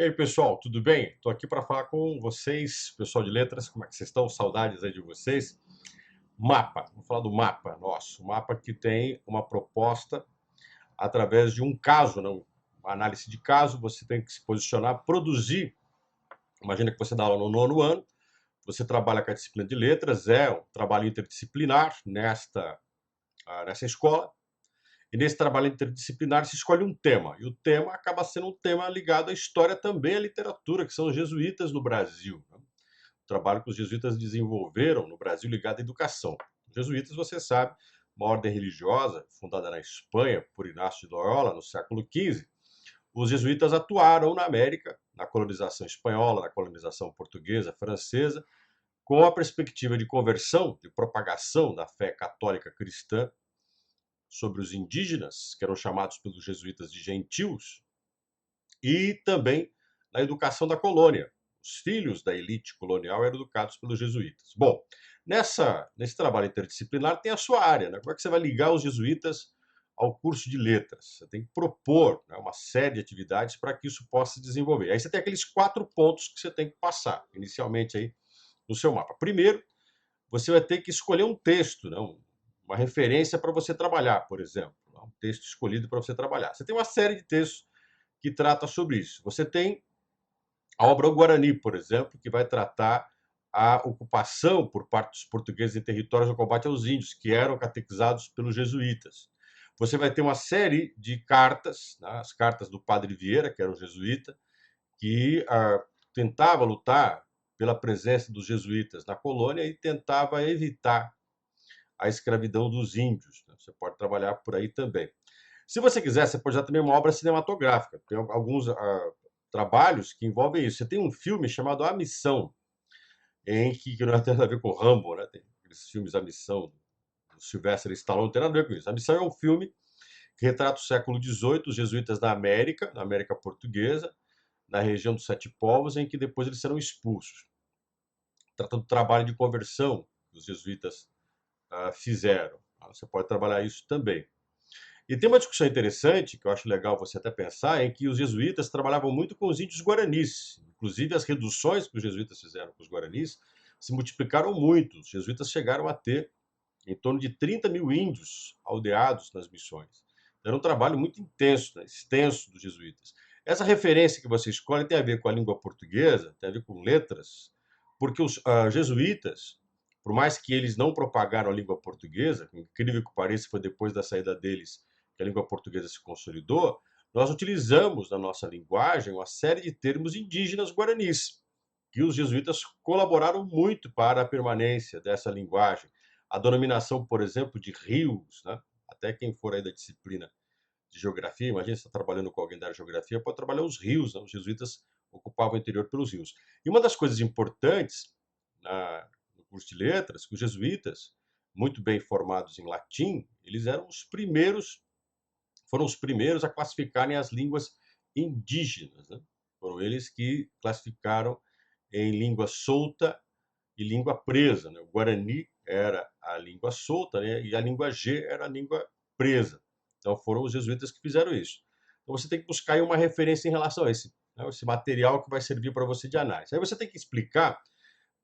E aí, pessoal, tudo bem? Estou aqui para falar com vocês, pessoal de letras, como é que vocês estão? Saudades aí de vocês. Mapa, vamos falar do mapa nosso. O mapa que tem uma proposta através de um caso, não? Uma análise de caso, você tem que se posicionar, produzir. Imagina que você dá aula no nono ano, você trabalha com a disciplina de letras, é um trabalho interdisciplinar nessa escola. E nesse trabalho interdisciplinar se escolhe um tema, e o tema acaba sendo um tema ligado à história também à literatura, que são os jesuítas no Brasil, né? O trabalho que os jesuítas desenvolveram no Brasil ligado à educação. Os jesuítas, você sabe, uma ordem religiosa fundada na Espanha por Inácio de Loyola no século XV. Os jesuítas atuaram na América, na colonização espanhola, na colonização portuguesa, francesa, com a perspectiva de conversão, de propagação da fé católica cristã sobre os indígenas, que eram chamados pelos jesuítas de gentios, e também na educação da colônia. Os filhos da elite colonial eram educados pelos jesuítas. Bom, nesse trabalho interdisciplinar tem a sua área, né? Como é que você vai ligar os jesuítas ao curso de letras? Você tem que propor, né, uma série de atividades para que isso possa se desenvolver. Aí você tem aqueles 4 pontos que você tem que passar, inicialmente aí no seu mapa. Primeiro, você vai ter que escolher um texto, né, uma referência para você trabalhar, por exemplo, um texto escolhido para você trabalhar. Você tem uma série de textos que trata sobre isso. Você tem a obra O Guarani, por exemplo, que vai tratar a ocupação por parte dos portugueses em territórios no combate aos índios, que eram catequizados pelos jesuítas. Você vai ter uma série de cartas, né, as cartas do Padre Vieira, que era um jesuíta, que tentava lutar pela presença dos jesuítas na colônia e tentava evitar a escravidão dos índios. Né? Você pode trabalhar por aí também. Se você quiser, você pode usar também uma obra cinematográfica. Tem alguns trabalhos que envolvem isso. Você tem um filme chamado A Missão, que não tem nada a ver com o Rambo, né? Tem aqueles filmes A Missão, do Sylvester Stallone, não tem nada a ver com isso. A Missão é um filme que retrata o século XVIII, os jesuítas na América Portuguesa, na região dos Sete Povos, em que depois eles serão expulsos. Trata do trabalho de conversão que os jesuítas fizeram. Você pode trabalhar isso também. E tem uma discussão interessante, que eu acho legal você até pensar, em que os jesuítas trabalhavam muito com os índios guaranis. Inclusive, as reduções que os jesuítas fizeram com os guaranis se multiplicaram muito. Os jesuítas chegaram a ter em torno de 30 mil índios aldeados nas missões. Era um trabalho muito intenso, né, extenso dos jesuítas. Essa referência que você escolhe tem a ver com a língua portuguesa, tem a ver com letras, porque os jesuítas, por mais que eles não propagaram a língua portuguesa, incrível que pareça, foi depois da saída deles que a língua portuguesa se consolidou, nós utilizamos na nossa linguagem uma série de termos indígenas guaranis, que os jesuítas colaboraram muito para a permanência dessa linguagem. A denominação, por exemplo, de rios, né? Até quem for aí da disciplina de geografia, imagina você está trabalhando com alguém da área de geografia, pode trabalhar os rios, né? Os jesuítas ocupavam o interior pelos rios. E uma das coisas importantes no curso de letras, que os jesuítas, muito bem formados em latim, eles foram os primeiros a classificarem as línguas indígenas, né? Foram eles que classificaram em língua solta e língua presa, né? O Guarani era a língua solta, né? E a língua G era a língua presa. Então foram os jesuítas que fizeram isso. Então você tem que buscar aí uma referência em relação a esse material que vai servir para você de análise. Aí você tem que explicar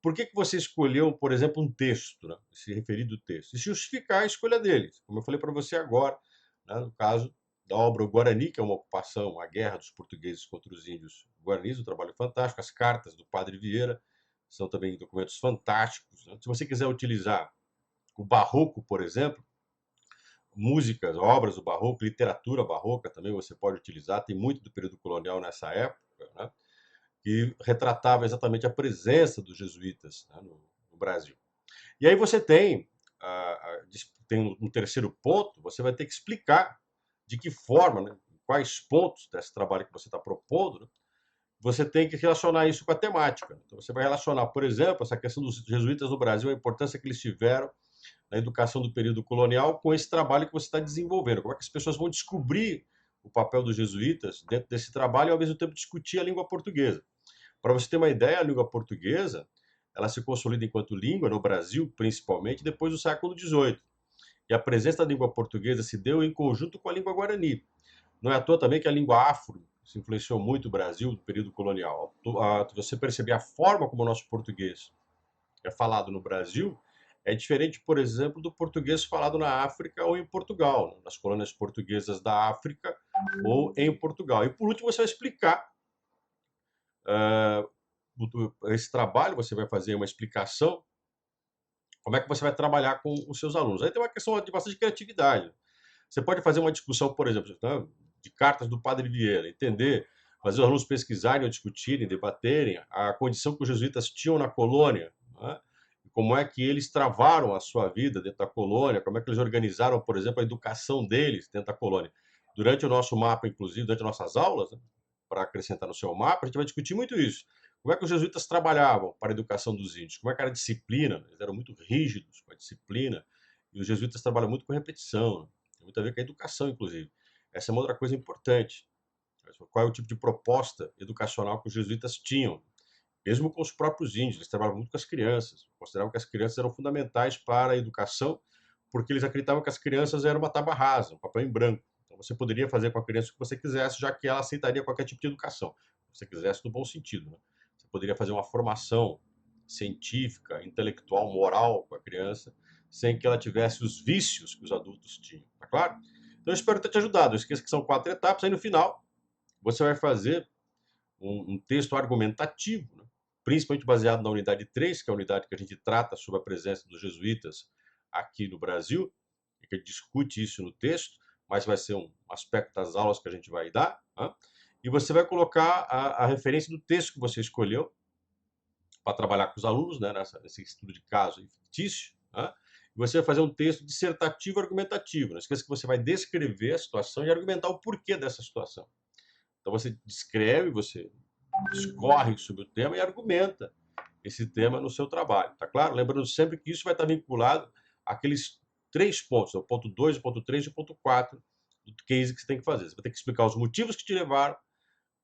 por que você escolheu, por exemplo, um texto, né? Esse referido texto, e justificar a escolha dele, como eu falei para você agora, né? No caso da obra O Guarani, que é uma ocupação, a guerra dos portugueses contra os índios guaranis, um trabalho fantástico, as cartas do Padre Vieira, são também documentos fantásticos, né? Se você quiser utilizar o barroco, por exemplo, músicas, obras do barroco, literatura barroca também você pode utilizar, tem muito do período colonial nessa época, né? Que retratava exatamente a presença dos jesuítas, né, no Brasil. E aí você tem um terceiro ponto, você vai ter que explicar de que forma, né, quais pontos desse trabalho que você está propondo, né, você tem que relacionar isso com a temática. Então, você vai relacionar, por exemplo, essa questão dos jesuítas no Brasil, a importância que eles tiveram na educação do período colonial com esse trabalho que você está desenvolvendo. Como é que as pessoas vão descobrir o papel dos jesuítas dentro desse trabalho e, ao mesmo tempo, discutir a língua portuguesa. Para você ter uma ideia, a língua portuguesa ela se consolida enquanto língua no Brasil, principalmente, depois do século XVIII. E a presença da língua portuguesa se deu em conjunto com a língua guarani. Não é à toa também que a língua afro isso influenciou muito o Brasil no período colonial. Você perceber a forma como o nosso português é falado no Brasil é diferente, por exemplo, do português falado na África ou em Portugal, né? Nas colônias portuguesas da África ou em Portugal. E por último, você vai explicar esse trabalho, você vai fazer uma explicação como é que você vai trabalhar com os seus alunos. Aí tem uma questão de bastante criatividade. Você pode fazer uma discussão, por exemplo, né, de cartas do Padre Vieira, entender, fazer os alunos pesquisarem ou discutirem, debaterem a condição que os jesuítas tinham na colônia, né? Como é que eles travaram a sua vida dentro da colônia, como é que eles organizaram, por exemplo, a educação deles dentro da colônia. Durante o nosso mapa, inclusive, durante nossas aulas, né, para acrescentar no seu mapa, a gente vai discutir muito isso. Como é que os jesuítas trabalhavam para a educação dos índios? Como é que era a disciplina? Eles eram muito rígidos com a disciplina. E os jesuítas trabalham muito com repetição, né? Tem muito a ver com a educação, inclusive. Essa é uma outra coisa importante. Qual é o tipo de proposta educacional que os jesuítas tinham? Mesmo com os próprios índios, eles trabalhavam muito com as crianças. Consideravam que as crianças eram fundamentais para a educação, porque eles acreditavam que as crianças eram uma tábua rasa, um papel em branco. Então você poderia fazer com a criança o que você quisesse, já que ela aceitaria qualquer tipo de educação. Se você quisesse, no bom sentido, né? Você poderia fazer uma formação científica, intelectual, moral com a criança, sem que ela tivesse os vícios que os adultos tinham. Tá claro? Então eu espero ter te ajudado. Não esqueça que são 4 etapas. Aí no final, você vai fazer um texto argumentativo, né? Principalmente baseado na unidade 3, que é a unidade que a gente trata sobre a presença dos jesuítas aqui no Brasil, e que discute isso no texto, mas vai ser um aspecto das aulas que a gente vai dar. Né? E você vai colocar a referência do texto que você escolheu para trabalhar com os alunos, né, nesse estudo de caso fictício. Né? E você vai fazer um texto dissertativo argumentativo. Não esqueça que você vai descrever a situação e argumentar o porquê dessa situação. Então você descreve, você discorre sobre o tema e argumenta esse tema no seu trabalho, tá claro? Lembrando sempre que isso vai estar vinculado àqueles 3 pontos, o ponto 2, o ponto 3 e o ponto 4 do case que você tem que fazer. Você vai ter que explicar os motivos que te levaram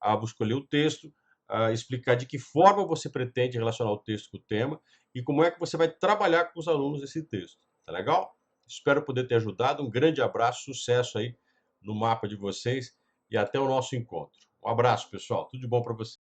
a escolher o texto, a explicar de que forma você pretende relacionar o texto com o tema e como é que você vai trabalhar com os alunos esse texto. Tá legal? Espero poder ter ajudado. Um grande abraço, sucesso aí no mapa de vocês e até o nosso encontro. Um abraço, pessoal. Tudo de bom para vocês.